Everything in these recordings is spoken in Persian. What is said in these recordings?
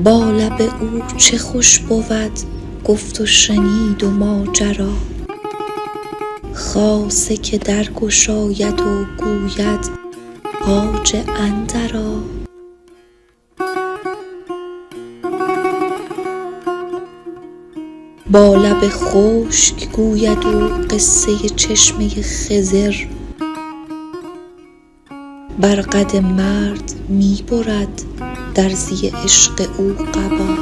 با لب او چه خوش بود گفت و شنید و ماجرا، خاصه که درگشاید و گوید خواجه اندرآ. با لب خشک گوید او قصه چشمه خضر، بر قد مرد می برد درزی عشق او قبا.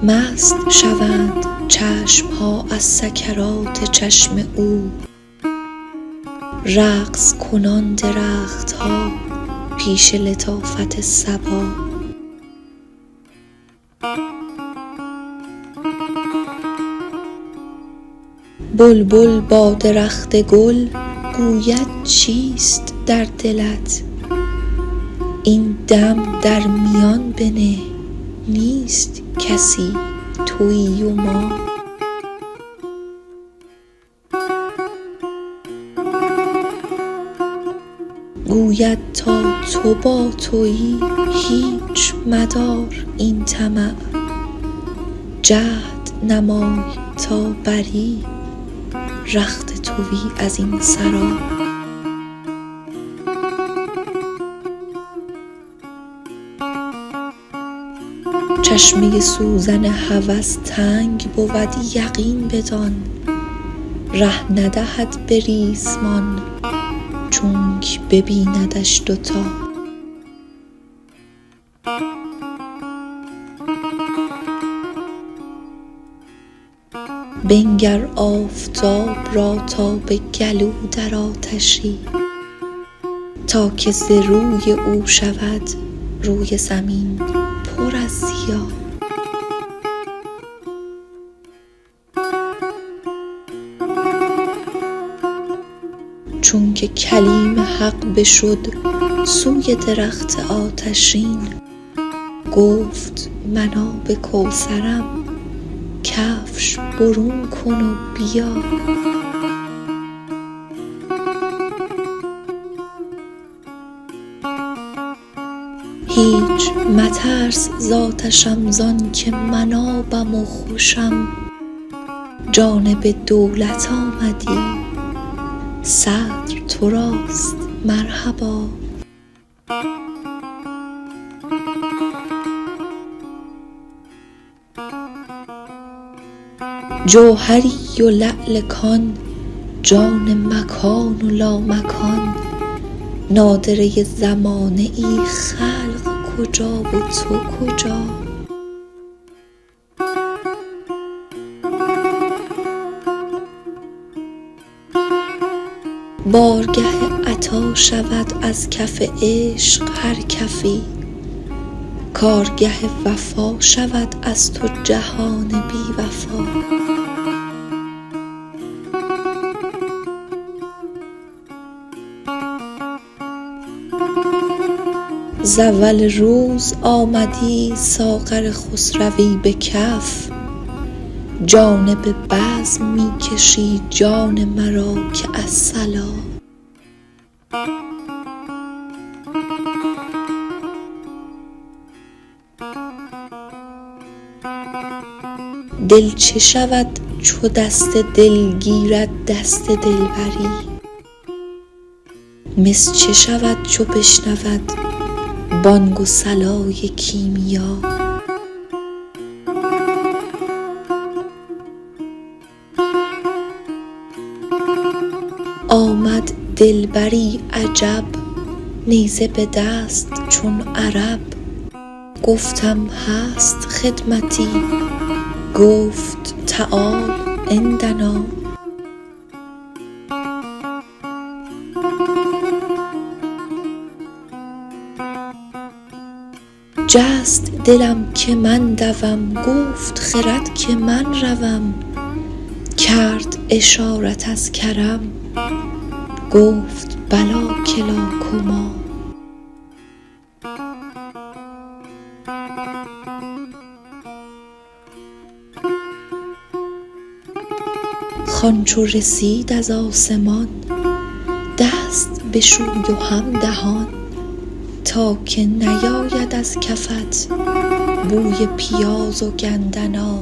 مست شوند چشم ها از سکرات چشم او، رقص کنان درخت ها پیش لطافت صبا. بلبل با درخت گل گوید چیست در دلت، این دم در میان بنه نیست کسی تویی و ما. گوید تا تو با تویی هیچ مدار این طمع، جهد نمای تا بری رخت تویی از این سرا. چشمه سوزن هوس تنگ بود یقین بدان، ره ندهد به ریسمان چونک ببیندش دوتا. بنگر آفتاب را تا به گلو در آتشی، تا که ز روی او شود روی زمین پر از ضیا. چونکه کلیم حق بشد سوی درخت آتشین، گفت من آب کوثرم کفش برون کن و بیا. هیچ مترس ز آتشم زان که من آبم و خوشم، جانب دولت آمدی صدر تو راست مرحبا. جوهری و لعل کان جان مکان و لامکان، نادره زمانه ای خلق کجا و تو کجا. بارگه عطا شود از کف عشق هر کفی، کارگه وفا شود از تو جهان بی وفا. ز اول روز آمدی ساغر خسروی به کف، جانب بزم می کشی جان مرا که الصلا. دل چه شود چو دست دل گیرد دست دلبری، مس چه شود چو بشنود بانگ و صلای کیمیا. آمد دلبری عجب نیزه به دست چون عرب، گفتم هست خدمتی گفت تعال عندنا. جست دلم که من دوم گفت خرد که من روم، کرد اشارت از کرم گفت بلی کلاکما. خوان چو رسید از آسمان، دست بشوی و هم دهان، تا که نیاید از کفت بوی پیاز و گندنا.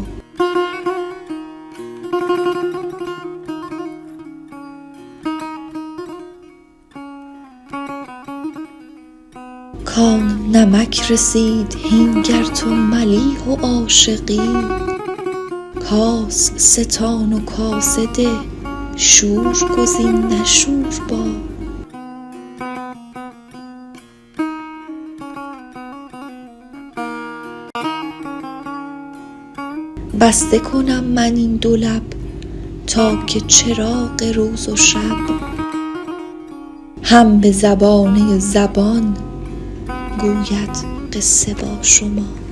کان نمک رسید هین گر تو ملیح و عاشقی، کاس ستان و کاسه ده، شور گزین نه شوربا. بسته کنم من این دو لب، تا که چراغ روز و شب، هم به زبانه زبان گوید قصه با شما.